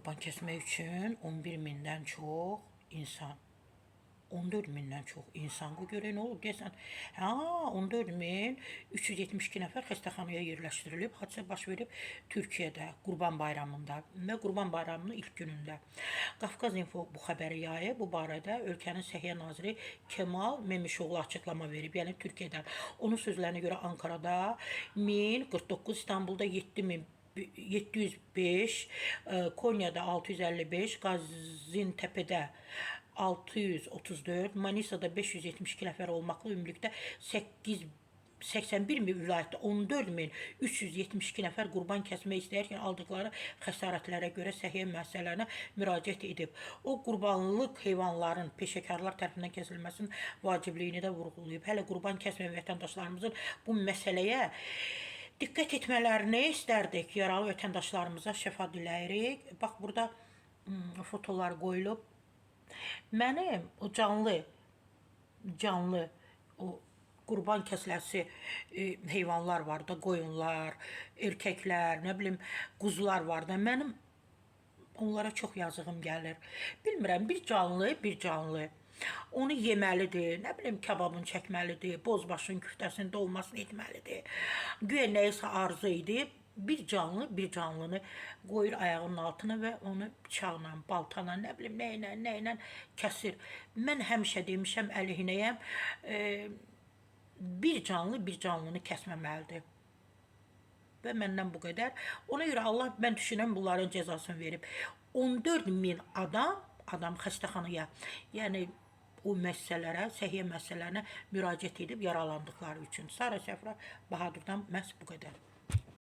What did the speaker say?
Qurban kəsmək üçün 11 mindən çox insan, 14 mindən çox insan. Bu görək nə olub deyəsən. 14 min 372 nəfər xəstəxanaya yerləşdirilib. Hadisə baş verib Türkiyədə Qurban Bayramında və Qurban Bayramının ilk günündə. Qafqaz Info bu xəbəri yayıb. Bu barədə ölkənin Səhiyyə naziri Kemal Memişoğlu açıqlama verib. Yəni Türkiyədən. Onun sözlərinə görə Ankarada 1049, İstanbulda 705, Konya'da 655, Gaziantep'də 634, Manisa'da 572 nəfər olmaqla ümumilikdə 81 vilayətdə 14.372 nəfər qurban kəsmək istəyərkən aldıqları xəsarətlərə görə səhiyyə müəssisələrinə müraciət edib. O, qurbanlıq heyvanların peşəkarlar tərəfindən kəsilməsinin vacibliyini də vurğulayıb. Hələ qurban kəsməyən vətəndaşlarımızın bu məsələyə diqqət etmələrini istərdik. Yaralı vətəndaşlarımıza şəfa diləyirik. Bax, burada fotolar qoyulub. Mənim o canlı o qurban kəsiləsi heyvanlar var da, qoyunlar, erkəklər, nə bilim, quzular var da. Mənim onlara çox yazığım gəlir. Bilmirəm, bir canlı. Onu yeməlidir, nə bilim, kababını çəkməlidir, bozbaşın küftəsinin dolmasını etməlidir. Güya nəyisə arzu edib, bir canlını qoyur ayağının altına və onu bıçaqla, baltana, nə bilim, nəylə kəsir. Mən həmişə demişəm, əleyhinəyəm, bir canlını kəsməməlidir. Və məndən bu qədər. Ona görə Allah, mən düşünəm, bunların cəzasını verib. 14 min adam xəstəxanaya, yəni o müəssisələrə, səhiyyə müəssisələrinə müraciət edib yaralandıqları üçün. Sara Səfra Bahadurdan məhz bu qədər.